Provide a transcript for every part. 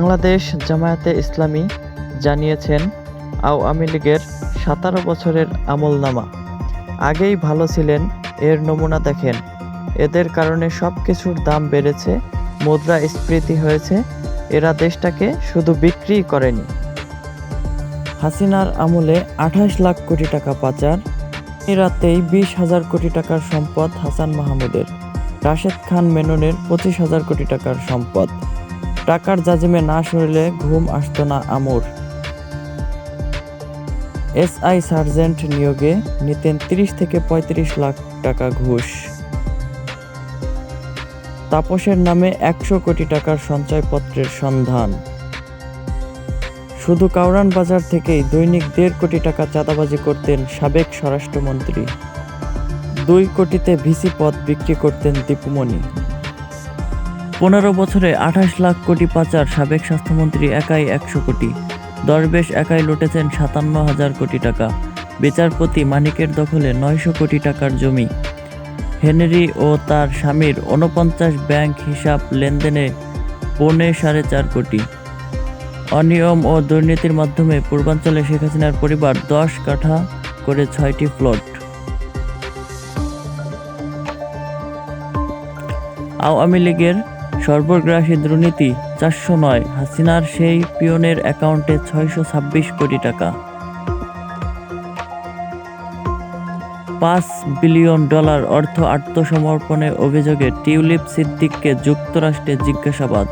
বাংলাদেশ জামায়াতে ইসলামী জানিয়েছেন, আওয়ামী লীগের ১৭ বছরের আমলনামা। আগেই ভালো ছিলেন, এর নমুনা দেখেন। এদের কারণে সব কিছুর দাম বেড়েছে, মুদ্রাস্ফীতি হয়েছে। এরা দেশটাকে শুধু বিক্রিই করেনি। হাসিনার আমলে ২৮ লাখ কোটি টাকা পাচার। এই রাতেই ২০,০০০ কোটি টাকার সম্পদ হাসান মাহমুদের। রাশেদ খান মেননের ২৫,০০০ কোটি টাকার সম্পদ। টাকার জাজিমে না সরলে ঘুম আসত না আমুর। এসআই সার্জেন্ট নিয়োগে নিতেন ৩০ থেকে ৩৫ লাখ টাকা ঘুষ। তাপসের নামে ১০০ কোটি টাকার সঞ্চয়পত্রের সন্ধান। শুধু কাউরান বাজার থেকেই দৈনিক ১.৫ কোটি টাকা চাঁদাবাজি করতেন সাবেক স্বরাষ্ট্রমন্ত্রী। ২ কোটিতে ভিসি পদ বিক্রি করতেন দীপুমণি। ১৫ বছরে ২৮ লাখ কোটি পাচার সাবেক স্বাস্থ্যমন্ত্রী একাই ১০০ কোটি। দরবেশ একাই লুটেছেন ৫৭,০০০ কোটি টাকা। বিচারপতি মানিকের দখলে ৯০০ কোটি টাকার জমি। হেনরি ও তার স্বামীর ৪৯ ব্যাংক হিসাব লেনদেনে ৪.৫ কোটি। অনিয়ম ও দুর্নীতির মাধ্যমে পূর্বাঞ্চলে শেখ হাসিনার পরিবার ১০ কাঠা করে ৬টি প্লট। আওয়ামী লীগের সর্বগ্রাসী দুর্নীতি ৪০৯। হাসিনার সেই পিয়নের অ্যাকাউন্টে ৬২৬ কোটি টাকা। $৫ বিলিয়ন অর্থ আত্মসমর্পণের অভিযোগে টিউলিপ সিদ্দিককে যুক্তরাষ্ট্রে জিজ্ঞাসাবাদ।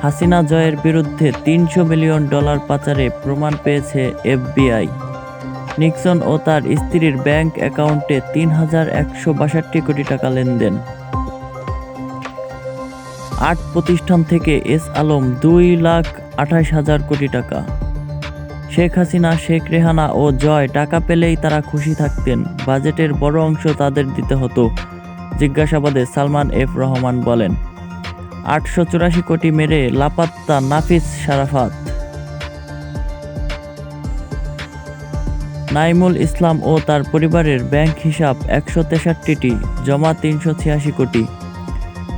হাসিনা জয়ের বিরুদ্ধে $৩০০ মিলিয়ন পাচারে প্রমাণ পেয়েছে এফবিআই। নিক্সন ও তার স্ত্রীর ব্যাংক অ্যাকাউন্টে ৩,১৬২ কোটি টাকা লেনদেন। ৮ প্রতিষ্ঠান থেকে এস আলম ২,২৮,০০০ কোটি টাকা। শেখ হাসিনা, শেখ রেহানা ও জয় টাকা পেলেই তারা খুশি থাকতেন, বাজেটের বড় অংশ তাদের দিতে হতো। জিজ্ঞাসাবাদে সালমান এফ রহমান বলেন, ৮৮৪ কোটি মেরে লাপাত্তা নাফিস শারাফাত। নাইমুল ইসলাম ও তার পরিবারের ব্যাংক হিসাব ১৬৩টি, জমা ৩৮৬ কোটি।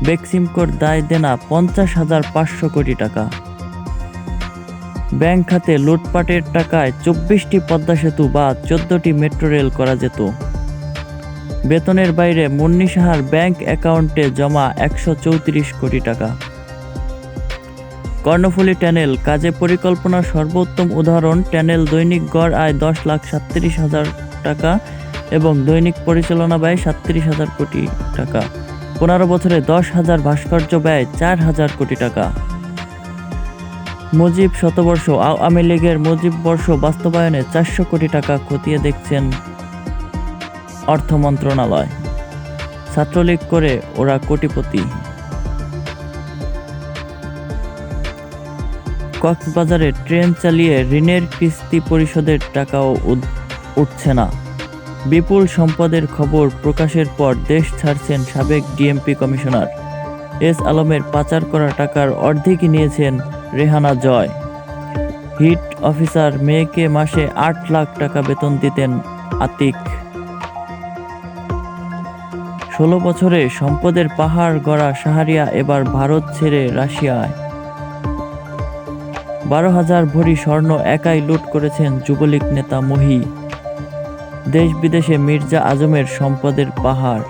বেক্সিমকোর দায় দেনা ৫০,৫০০ কোটি টাকা। ব্যাংক খাতে লুটপাটের টাকায় ২৪টি পদ্মা সেতু বা ১৪টি মেট্রো রেল করা যেত। বেতনের বাইরে মুন্নি সাহার ব্যাংক অ্যাকাউন্টে জমা ১৩৪ কোটি টাকা। কর্ণফুলী টানেল কাজে পরিকল্পনার সর্বোত্তম উদাহরণ। টানেল দৈনিক গড় আয় ১০,৩৭,০০০ টাকা এবং দৈনিক পরিচালনা ব্যয় ৩৭,০০০ কোটি টাকা। ১৫ বছরে ১০,০০০ ভাস্কর্য ব্যয় ৪,০০০ কোটি টাকা। মুজিব শতবর্ষ, আওয়ামী লীগের মুজিব বর্ষ বাস্তবায়নে ৪০০ কোটি টাকা খতিয়ে দেখছেন অর্থ মন্ত্রণালয়। ছাত্রলীগ করে ওরা কোটিপতি। কক্সবাজারে ট্রেন চালিয়ে ঋণের কিস্তি পরিশোধের টাকাও উঠছে না। বিপুল সম্পদের খবর প্রকাশের পর দেশ ছাড়ছেন সাবেক ডিএমপি কমিশনার। এস আলমের পাচার করা টাকার অর্ধেকই নিয়েছেন রেহানা, জয়। হিট অফিসার মেয়েকে মাসে ৮ লাখ টাকা বেতন দিতেন আতিক। ১৬ বছরে সম্পদের পাহাড় গড়া শাহরিয়া এবার ভারত ছেড়ে রাশিয়ায়। ১২,০০০ ভরি স্বর্ণ একাই লুট করেছেন যুবলীগ নেতা মহি। দেশ বিদেশে মির্জা আজমের সম্পদের পাহাড়।